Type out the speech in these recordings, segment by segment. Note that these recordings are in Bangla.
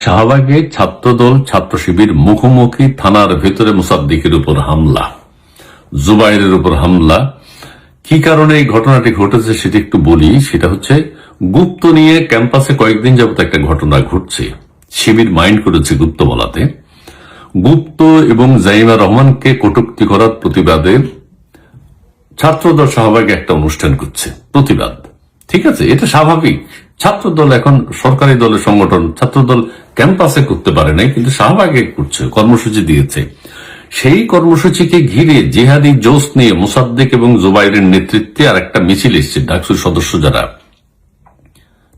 শাহবাগে ছাত্রদল ছাত্র শিবির মুখোমুখি, থানার ভেতরে মোসাদ্দিকের উপর হামলা, জুবাইরের উপর হামলা। কি কারণে এই ঘটনাটি ঘটেছে সেটা একটু বলি। সেটা হচ্ছে গুপ্ত নিয়ে ক্যাম্পাসে কয়েকদিন যাবত একটা ঘটনা ঘটছে। শিবির মাইন্ড করেছে গুপ্ত বলাতে। গুপ্ত এবং জাইমা রহমানকে কটূক্তি করার প্রতিবাদে ছাত্রদল শাহবাগে একটা অনুষ্ঠান করছে, প্রতিবাদ। ঠিক আছে, এটা স্বাভাবিক। ছাত্রদল এখন সরকারি দলের সংগঠন, ছাত্রদল ক্যাম্পাসে করতে পারে নাই, কিন্তু শাহবাগে করছে, কর্মসূচি দিয়েছে। সেই কর্মসূচিকে ঘিরে জিহাদি জোশ নিয়ে মোসাদ্দেক এবং জুবাইরের নেতৃত্বে আর একটা মিছিল এসছে, ডাকসুর সদস্য যারা।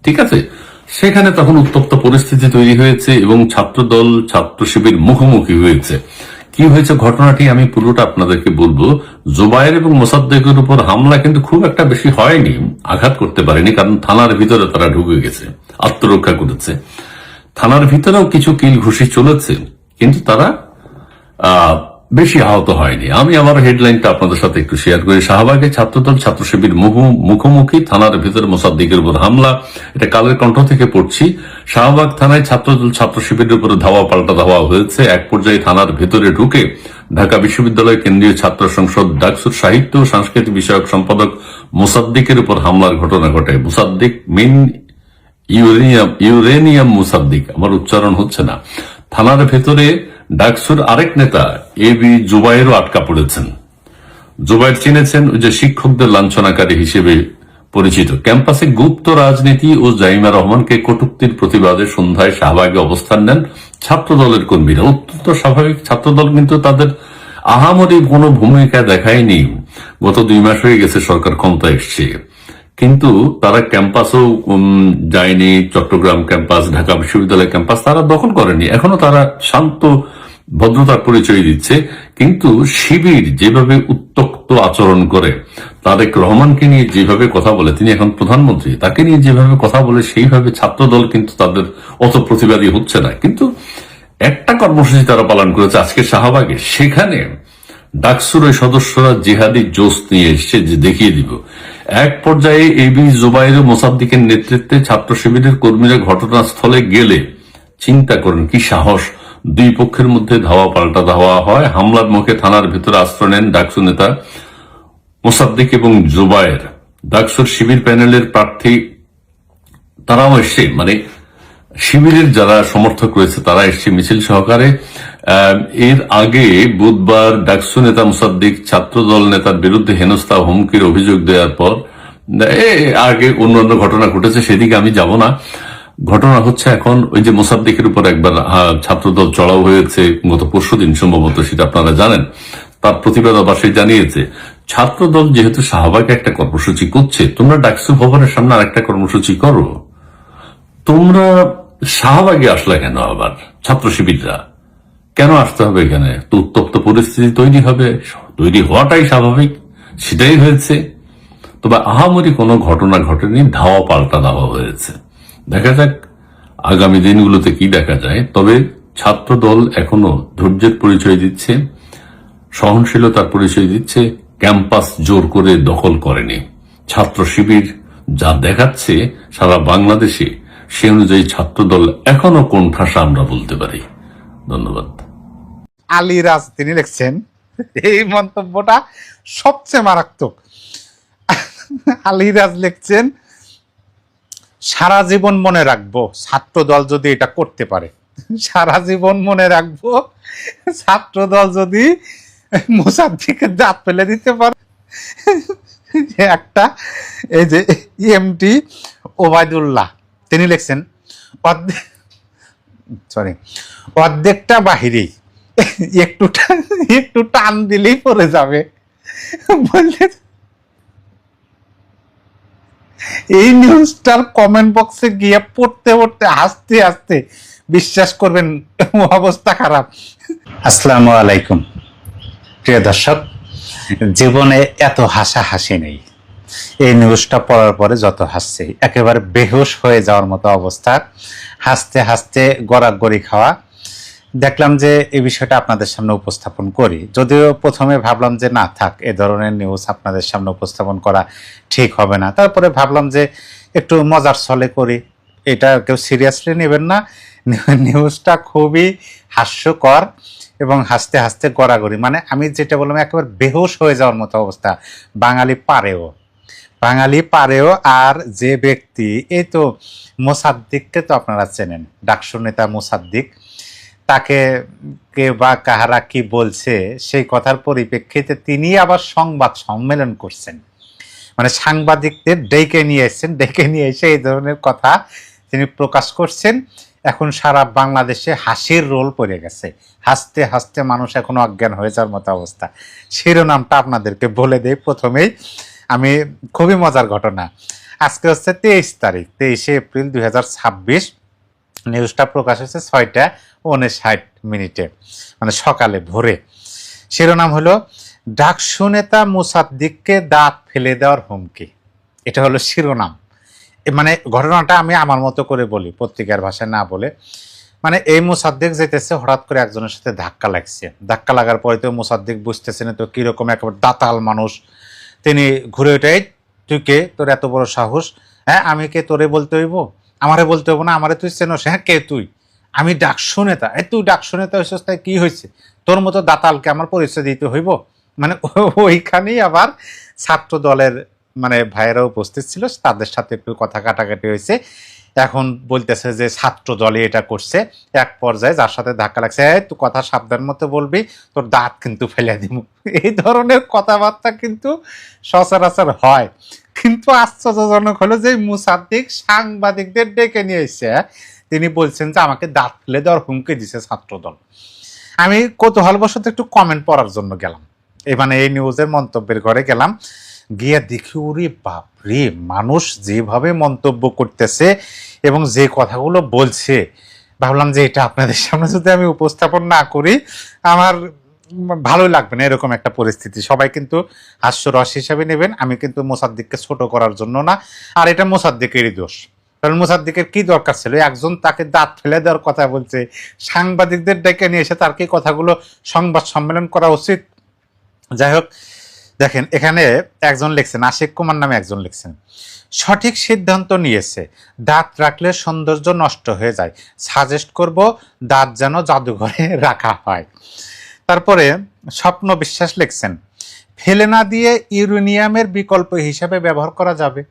ঠিক আছে, সেখানে তখন উত্তপ্ত পরিস্থিতি তৈরি হয়েছে এবং ছাত্রদল ছাত্র শিবির মুখোমুখি হয়েছে। কি হয়েছে ঘটনাটি আমি পুরোটা আপনাদেরকে বলবো। জুবাইর এবং মোসাদ্দেকের উপর হামলা কিন্তু খুব একটা বেশি হয়নি, আঘাত করতে পারেনি, কারণ থানার ভিতরে তারা ঢুকে গেছে, আত্মরক্ষা করেছে। থানার ভিতরেও কিছু কিল ঘুষি চলেছে, কিন্তু তারা বেশি আহত হয়নি। আমি আমার হেডলাইনটা আপনাদের সাথে একটু শেয়ার করি। শাহবাগে ছাত্রদল ছাত্র শিবির মুখোমুখি, থানার ভিতরে মোসাদ্দিকের উপর হামলা। এটা কালের কণ্ঠ থেকে পড়ছি। শাহবাগ থানায় ছাত্রদল ছাত্র শিবিরের উপরে ধাওয়া পাল্টা ধাওয়া হয়েছে। এক পর্যায়ে থানার ভেতরে ঢুকে ঢাকা বিশ্ববিদ্যালয় কেন্দ্রীয় ছাত্র সংসদ ডাকসুর সাহিত্য ও সাংস্কৃতিক বিষয়ক সম্পাদক মোসাদ্দিকের উপর হামলার ঘটনা ঘটে। মোসাদ্দিক মিন ইউরেনিয়াম মুসাদ্দিক, আমার উচ্চারণ হচ্ছে না। থানার ভেতরে ডাকসুর আরেক নেতা এবি জুবাইরও আটকা পড়েছেন। জুবাইর চিনেছেন, ওই যে শিক্ষকদের লাঞ্ছনাকারী হিসেবে পরিচিত। ক্যাম্পাসে গুপ্ত রাজনীতি ও জাইমা রহমানকে কটূক্তির প্রতিবাদে সন্ধ্যায় শাহবাগে অবস্থান নেন ছাত্র দলের কর্মীরা। অত্যন্ত স্বাভাবিক, ছাত্রদল কিন্তু তাদের আহামরি কোনো ভূমিকা দেখায়নি। গত 2 মাস হয়ে গেছে সরকার ক্ষমতা এসছে, কিন্তু তারা ক্যাম্পাসও যায়নি। চট্টগ্রাম ক্যাম্পাস, ঢাকা বিশ্ববিদ্যালয় ক্যাম্পাস তারা দখল করেনি। এখনো তারা শান্ত ভদ্রতার পরিচয় দিচ্ছে। কিন্তু শিবির যেভাবে উত্তক্ত আচরণ করে, তারেক রহমানকে নিয়ে যেভাবে কথা বলে, তিনি এখন প্রধানমন্ত্রী, তাকে নিয়ে যেভাবে কথা বলে, সেইভাবে ছাত্রদল কিন্তু তাদের অত প্রতিবাদী হচ্ছে না। কিন্তু একটা কর্মসূচি তারা পালন করেছে আজকে শাহবাগে। সেখানে ডাকসুর ওই সদস্যরা জিহাদি জোশ নিয়ে এসছে, যে দেখিয়ে দিব। এক পর্যায়ে এবি জুবাইর ও মোসাদ্দিকের নেতৃত্বে ছাত্র শিবিরের কর্মীরা ঘটনাস্থলে গেলে, চিন্তা করেন কি সাহস, 2 পক্ষের মধ্যে ধাওয়া পাল্টা ধাওয়া হয়। হামলার মুখে থানার ভেতরে আশ্রয় নেন ডাকসু নেতা মোসাদ্দিক এবং জুবাইর। ডাকসুর শিবির প্যানেলের প্রার্থী তারাও এসছে, মানে শিবিরের যারা সমর্থক রয়েছে তারা এসছে মিছিল সহকারে। এর আগে বুধবার ডাকসু নেতা মুসাদ্দিক ছাত্রদল নেতার বিরুদ্ধে হেনস্থা হুমকির অভিযোগ দেওয়ার পর আগে অন্যান্য ঘটনা ঘটেছে, সেদিকে আমি যাব না। ঘটনা হচ্ছে এখন ওই যে মুসাদ্দিকের উপর একবার ছাত্রদল চড়াও হয়েছে গত পরশুদিন সম্ভবত, সেটা আপনারা জানেন। তার প্রতিবাদ আবার সে জানিয়েছে। ছাত্রদল যেহেতু শাহবাগে একটা কর্মসূচি করছে, তোমরা ডাকসু ভবনের সামনে আরেকটা কর্মসূচি করো। তোমরা শাহবাগে আসলে কেন? আবার ছাত্র শিবিররা কেন আসতে হবে এখানে? তো উত্তপ্ত পরিস্থিতি তৈরি হবে, তৈরি হওয়াটাই স্বাভাবিক, সেটাই হয়েছে। তবে আহামরি কোনো ঘটনা ঘটেনি, ধাওয়া পাল্টা ধাওয়া হয়েছে। দেখা যাক আগামী দিনগুলোতে কি দেখা যায়। তবে ছাত্র দল এখনো ধৈর্যের পরিচয় দিচ্ছে, সহনশীলতার পরিচয় দিচ্ছে। ক্যাম্পাস জোর করে দখল করেনি। ছাত্র শিবির যা দেখাচ্ছে সারা বাংলাদেশে, সে অনুযায়ী ছাত্রদল এখনো কোণঠাসা আমরা বলতে পারি। ধন্যবাদ। আলিরাজ তিনি লিখছেন, এই মন্তব্যটা সবচেয়ে মারাত্মক। আলিরাজ লিখছেন, সারা জীবন মনে রাখবো ছাত্রদল যদি এটা করতে পারে, সারা জীবন মনে রাখবো ছাত্রদল যদি মোসাদ্দিকের দাঁত ফেলে দিতে পারে। একটা এই যে এমটি ওবায়দুল্লাহ তিনি লিখছেন, অর্ধেকটা বাহিরেই একটু টান দিলেই পড়ে যাবে বললে। এই নিউজটার কমেন্ট বক্সে গিয়ে পড়তে পড়তে হাসতে হাসতে বিশ্বাস করবেন অবস্থা খারাপ। আসসালামু আলাইকুম প্রিয় দর্শক, জীবনে এত হাসাহাসি নেই। এই নিউজটা পড়ার পরে যত হাসছে, একেবারে বেহুশ হয়ে যাওয়ার মতো অবস্থা, হাসতে হাসতে গড়াগড়ি খাওয়া। দেখলাম যে এই বিষয়টা আপনাদের সামনে উপস্থাপন করি। যদিও প্রথমে ভাবলাম যে না থাক, এ ধরনের নিউজ আপনাদের সামনে উপস্থাপন করা ঠিক হবে না। তারপরে ভাবলাম যে একটু মজার ছলে করি, এটা কেউ সিরিয়াসলি নেবেন না, নিউজটা খুবই হাস্যকর এবং হাসতে হাসতে গড়াগড়ি, মানে আমি যেটা বললাম একেবারে বেহুশ হয়ে যাওয়ার মতো অবস্থা। বাঙালি পারেও। আর যে ব্যক্তি, এই তো মোসাদ্দিককে তো আপনারা চেনেন, ডাকসু নেতা মোসাদ্দিক, তাকে কে বা কাহারা কি বলছে সেই কথার পরিপ্রেক্ষিতে তিনি আবার সংবাদ সম্মেলন করছেন, মানে সাংবাদিকদের ডেকে নিয়ে এসে এই ধরনের কথা তিনি প্রকাশ করছেন। এখন সারা বাংলাদেশে হাসির রোল পড়ে গেছে, হাসতে হাসতে মানুষ এখন অজ্ঞান হয়ে যাওয়ার মতো অবস্থা। শিরোনামটা আপনাদেরকে বলে দেই প্রথমেই, আমি খুবই মজার ঘটনা। আজকে হচ্ছে 23 তারিখ, 23 এপ্রিল 2026। নিউজটা প্রকাশ হয়েছে 6টা 59 মিনিটে, মানে সকালে ভোরে। শিরোনাম হলো ডাকসু নেতা মোসাদ্দিককে দাঁত ফেলে দেওয়ার হুমকি। এটা হলো শিরোনাম। মানে ঘটনাটা আমি আমার মতো করে বলি, পত্রিকার ভাষায় না বলে। মানে এই মোসাদ্দিক যেতেছে, হঠাৎ করে একজনের সাথে ধাক্কা লাগছে। ধাক্কা লাগার পরে তো মোসাদ্দিক বুঝতেছে না তো কিরকম একেবারে দাতাল মানুষ। তিনি ঘুরে ওঠে, তুই কে, তোর এত বড় সাহস? হ্যাঁ, আমি কে তোরে বলতে হইব? আমারে বলতে হইব না? আমারে তুই চেনস? হ্যাঁ, কে তুই? আমি ডাকসু নেতা। তুই ডাকসু নেতা হয়েছিস, তাই কি হয়েছে? তোর মতো দাতালকে আমার পরিচয় দিতে হইব? মানে ওইখানেই আবার ছাত্র দলের মানে ভাইয়েরা উপস্থিত ছিল, তাদের সাথে একটু কথা কাটাকাটি হয়েছে। এখন বলতেছে যে ছাত্র দলে এটা করছে। এক পর্যায়ে যার সাথে ধাক্কা লাগছে, তুই কথা সাবধান মতো বলবি, তোর দাঁত কিন্তু ফেলে দিব। এই ধরনের কথাবার্তা কিন্তু সচরাচর হয়। কিন্তু আশ্চর্যজনক হলো যে মুসাদ্দিক সাংবাদিকদের ডেকে নিয়ে এসে তিনি বলছেন যে আমাকে দাঁত ফেলে দেওয়ার হুমকি দিছে ছাত্রদল। আমি কৌতূহলবশত একটু কমেন্ট পড়ার জন্য গেলাম, মানে এই নিউজের মন্তব্যের ঘরে গেলাম। গিয়ে দেখি ওরে বাপরে, মানুষ যেভাবে মন্তব্য করতেছে এবং যে কথাগুলো বলছে, ভাবলাম যে এটা আপনাদের সামনে যদি আমি উপস্থাপন না করি আমার ভালোই লাগবে না। এরকম একটা পরিস্থিতি, সবাই কিন্তু হাস্যরস হিসাবে নেবেন। আমি কিন্তু মোসাদ্দিককে ছোট করার জন্য না, আর এটা মোসাদ্দিকেরই দোষ। কারণ মোসাদ্দিকের কি দরকার ছিল? একজন তাকে দাঁত ফেলে দেওয়ার কথা বলছে, সাংবাদিকদের ডেকে নিয়ে এসে তার কি কথাগুলো সংবাদ সম্মেলন করা উচিত? যাই হোক, দেখেন এখানে একজন লিখছেন, আশিক কুমার নামে একজন লিখছেন, সঠিক সিদ্ধান্ত নিয়েছে, দাঁত রাখলে সৌন্দর্য নষ্ট হয়ে যায়, সাজেস্ট করব দাঁত যেন জাদুঘরে রাখা হয়। তারপরে স্বপ্ন বিশ্বাস লিখছেন, ফেলে না দিয়ে ইউরেনিয়ামের বিকল্প হিসাবে ব্যবহার করা যাবে।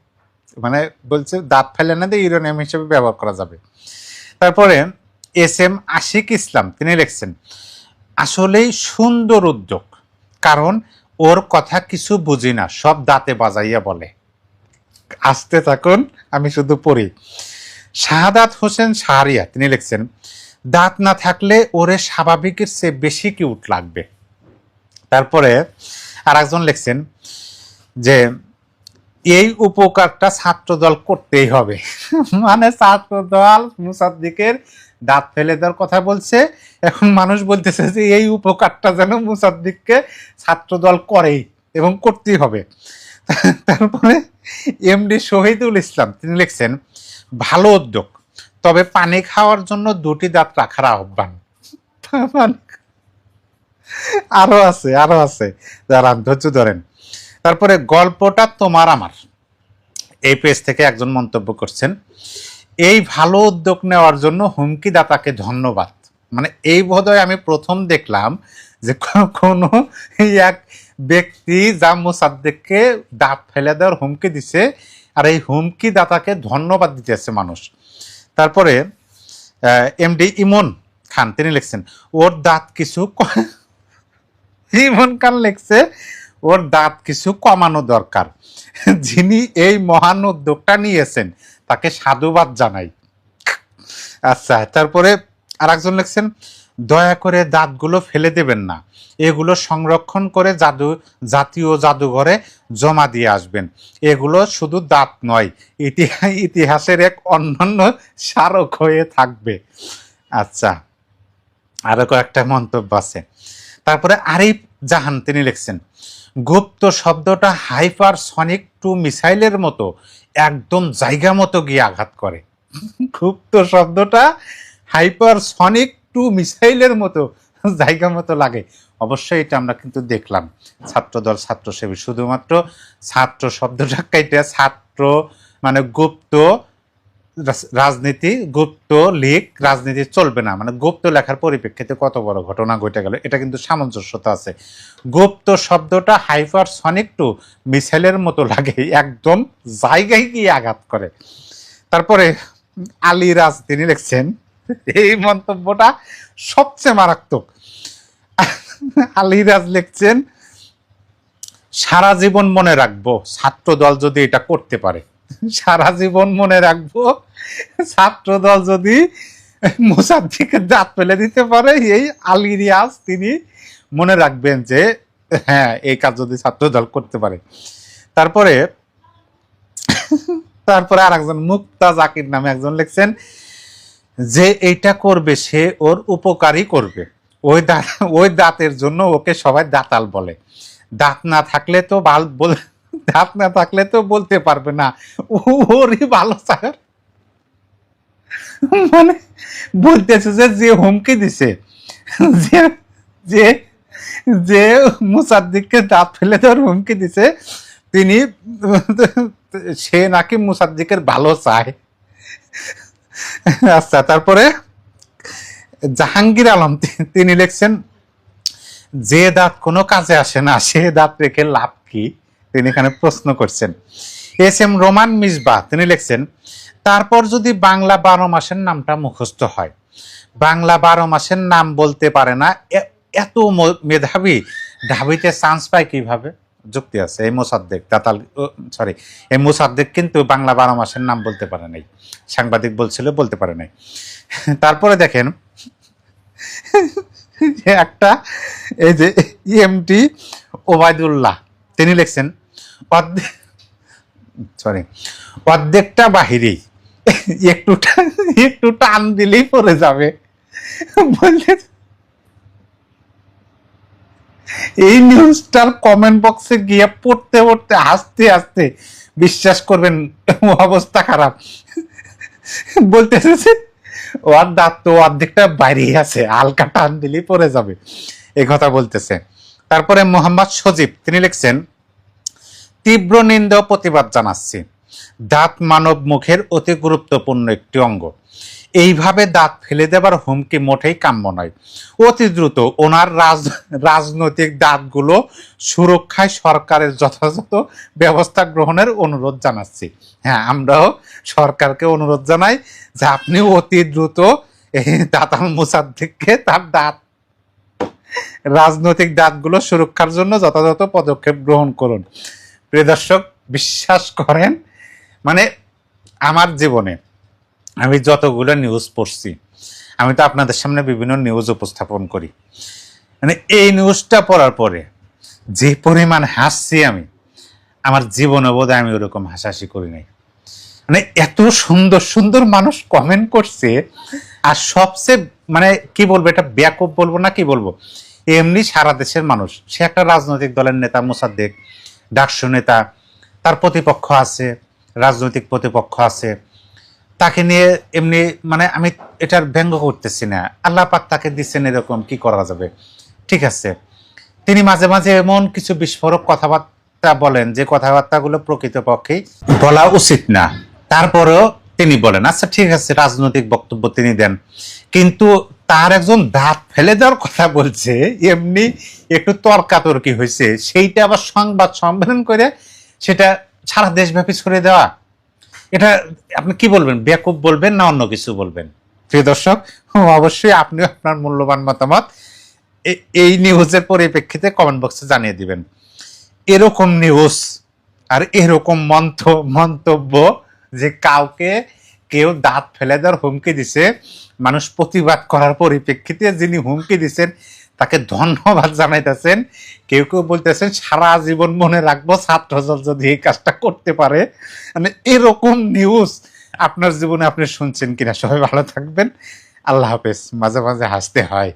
মানে বলছে দাঁত ফেলে না দিয়ে ইউরেনিয়াম হিসেবে ব্যবহার করা যাবে। তারপরে SM আশিক ইসলাম তিনি লিখছেন, আসলেই সুন্দর উদ্যোগ, কারণ ওর কথা কিছু বুঝি না, সব দাঁতে বাজাইয়া বলে। আসতে থাকুন, আমি শুধু পড়ি। শাহাদাত হোসেন শাহরিয়া তিনি লিখছেন, দাঁত না থাকলে ওরে স্বাভাবিকের চেয়ে বেশি কিউট লাগবে। তারপরে আর একজন লিখছেন যে এই উপকারটা ছাত্রদল করতেই হবে। মানে ছাত্রদল মুসাদ্দিকের দাঁত ফেলে দেওয়ার কথা বলছে, এখন মানুষ বলতেছে যে এই উপকারটা যেন মুসাদ্দিককে ছাত্রদল করেই এবং করতেই হবে। তারপরে MD শহীদুল ইসলাম তিনি লিখছেন, ভালো উদ্যোগ, তবে পানি খাওয়ার জন্য 2টি দাঁত রাখার আহ্বান। আরো আছে, যারা ধৈর্য ধরেন। তারপরে গল্পটা তোমার আমার, এই পেজ থেকে একজন মন্তব্য করছেন, এই ভালো উদ্যোগ নেওয়ার জন্য হুমকিদাতাকে ধন্যবাদ। মানে এই বোধহয় আমি প্রথম দেখলাম যে কোনো এক ব্যক্তি যা মোসাদ্দেককে দাঁত ফেলে দেওয়ার হুমকি দিছে, আর এই হুমকিদাতাকে ধন্যবাদ দিতেছে মানুষ। তারপরে MD ইমন খান তিনি লিখছেন, ওর দাঁত কিছু ইমন খান লিখছে, ওর দাঁত কিছু কমানো দরকার। যিনি এই মহান উদ্যোগটা নিয়েছেন তাকে সাধুবাদ জানাই। আচ্ছা, তারপরে আর একজন লিখছেন, দয়া করে দাঁতগুলো ফেলে দেবেন না, এগুলো সংরক্ষণ করে জাতীয় জাদুঘরে জমা দিয়ে আসবেন। এগুলো শুধু দাঁত নয়, ইতিহাসের এক অন্যান্য স্মারক হয়ে থাকবে। আচ্ছা, আরো কয়েকটা মন্তব্য আছে। তারপরে আরিফ জাহান তিনি লিখছেন, গুপ্ত শব্দটা হাইপারসনিক 2 মিসাইলের মতো একদম জায়গা মতো গিয়ে আঘাত করে। গুপ্ত শব্দটা হাইপারসনিক 2 মিসাইলের মতো জায়গা মতো লাগে। অবশ্যই এটা আমরা কিন্তু দেখলাম ছাত্রদল ছাত্রসেবী শুধুমাত্র ছাত্র শব্দটা কাইটা ছাত্র মানে গুপ্ত রাজনীতি গুপ্ত লিক রাজনীতি চলবে না, মানে গুপ্ত লেখার পরিপ্রেক্ষিতে কত বড় ঘটনা ঘটে গেল, এটা কিন্তু সামঞ্জস্যতা আছে। গুপ্ত শব্দটা হাইপারসনিক টু মিসাইলের মতো লাগে, একদম জায়গায় গিয়ে আঘাত করে। তারপরে আলিরাজ তিনি লিখছেন, এই মন্তব্যটা সবচেয়ে মারাত্মক। আলিরাজ লিখছেন, সারা জীবন মনে রাখবো ছাত্র দল যদি এটা করতে পারে, সারা জীবন মনে রাখবো ছাত্র দল যদি মোসাদ্দেকের দাঁত ফেলে দিতে পারে। এই আলিরিয়াজ তিনি মনে রাখবেন যে হ্যাঁ, এই কাজ যদি ছাত্র দল করতে পারে। তারপরে আর একজন মুক্তা জাকির নামে একজন লিখছেন যে এইটা করবে সে ওর উপকারই করবে, ওই দাঁতের জন্য ওকে সবাই দাঁতাল বলে। দাঁত না থাকলে তো দাঁত না থাকলে তো বলতে পারবে না ওরই ভালো স্যার। মানে বলতেছে যে হুমকি দিছে, যে যে মুসাদ্দিককে দাঁত ফেলে দেওয়ার হুমকি দিছে, তিনি সে নাকি মুসাদ্দিকের ভালো চায়। আচ্ছা, তারপরে জাহাঙ্গীর আলম তিনি লিখছেন, যে দাঁত কোনো কাজে আসে না সে দাঁত রেখে লাভ কি, তিনি এখানে প্রশ্ন করছেন। এস এম রোমান মিসবাহ তিনি লিখছেন, তারপর যদি বাংলা 12 মাসের নামটা মুখস্থ হয়, বাংলা 12 মাসের নাম বলতে পারে না, এত মেধাবী ঢাবিতে চান্স পায় কিভাবে? যুক্তি আছে। এই মোসাদ্দেক এই মোসাদ্দেক কিন্তু বাংলা 12 মাসের নাম বলতে পারে নাই, সাংবাদিক বলছিল বলতে পারে নাই। তারপরে দেখেন একটা, এই যে ইএমটি ওবায়দুল্লাহ তিনি লিখছেন, অর্ধেকটা বাহিরেই, একটু টান দিলেই পড়ে যাবে বললে। এই নিউজটার কমেন্ট বক্সে গিয়ে পড়তে হাসতে হাসতে বিশ্বাস করবেন অবস্থা খারাপ। বলতেছে ওর দাঁত তো অর্ধেকটা বাইরেই আছে, হালকা টান দিলেই পড়ে যাবে, এই কথা বলতেছে। তারপরে মোহাম্মদ সজীব তিনি লিখছেন, তীব্র নিন্দা ও প্রতিবাদ জানাচ্ছি, দাঁত মানব মুখের অতি গুরুত্বপূর্ণ একটি অঙ্গ, এইভাবে দাঁত ফেলে দেবার হুমকি মোটেই কাম্য নয়। অতি দ্রুত ওনার রাজনৈতিক দাঁতগুলো সুরক্ষায় সরকারের যথাযথ ব্যবস্থা গ্রহণের অনুরোধ জানাচ্ছি। হ্যাঁ, আমরাও সরকারকে অনুরোধ জানাই যে আপনি অতি দ্রুত এই দাঁতাল মোসাদ্দেককে তার রাজনৈতিক দাঁতগুলো সুরক্ষার জন্য যথাযথ পদক্ষেপ গ্রহণ করুন। প্রিয় দর্শক, বিশ্বাস করেন, মানে আমার জীবনে আমি যতগুলো নিউজ পড়ছি, আমি তো আপনাদের সামনে বিভিন্ন নিউজ উপস্থাপন করি, মানে এই নিউজটা পড়ার পরে যে পরিমাণ হাসছি আমি, আমার জীবনে বোধহয় আমি ওরকম হাসাহাসি করি নাই। মানে এত সুন্দর সুন্দর মানুষ কমেন্ট করছে, আর সবচেয়ে মানে কি বলবো, এটা ব্যাকআপ বলবো না কি বলবো, এমনি সারা দেশের মানুষ, সে একটা রাজনৈতিক দলের নেতা মোসাদ্দেক, ডাকসু নেতা, তার প্রতিপক্ষ আছে, রাজনৈতিক প্রতিপক্ষ আছে, তাকে নিয়ে এমনি মানে আমি এটার ব্যঙ্গ করতেছি না, আল্লাহ পাক তাকে দিচ্ছেন, এরকম কি করা যাবে, ঠিক আছে। তিনি মাঝে মাঝে এমন কিছু বিস্ফোরক কথাবার্তা বলেন যে কথাবার্তাগুলো প্রকৃতপক্ষেই বলা উচিত না, তারপরেও তিনি বলেন, আচ্ছা ঠিক আছে, রাজনৈতিক বক্তব্য তিনি দেন, কিন্তু তার একজন দাঁত ফেলে দেওয়ার কথা বলছে, এমনি একটু তর্কাতর্কি হয়েছে, সেইটা আবার সংবাদ সম্মেলন করে সেটা সারা দেশব্যাপী ছড়িয়ে দেওয়া, এটা আপনি কি বলবেন, বেকুব বলবেন না অন্য কিছু বলবেন? প্রিয় দর্শক, অবশ্যই আপনিও আপনার মূল্যবান মতামত এই নিউজের পরিপ্রেক্ষিতে কমেন্ট বক্সে জানিয়ে দিবেন। এরকম নিউজ আর এরকম মন্তব্য যে কাউকে কেউ দাঁত ফেলে দেওয়ার হুমকি দিছে, মানুষ প্রতিবাদ করার পরিপ্রেক্ষিতে যিনি হুমকি দিচ্ছেন তাকে ধন্যবাদ জানাইতেছেন। কেউ কেউ বলতেছেন সারা জীবন মনে রাখবো ছাত্রদল যদি এই কাজটা করতে পারে। মানে এরকম নিউজ আপনার জীবনে আপনি শুনছেন কিনা? সবাই ভালো থাকবেন, আল্লাহ হাফেজ। মাঝে মাঝে হাসতে হয়।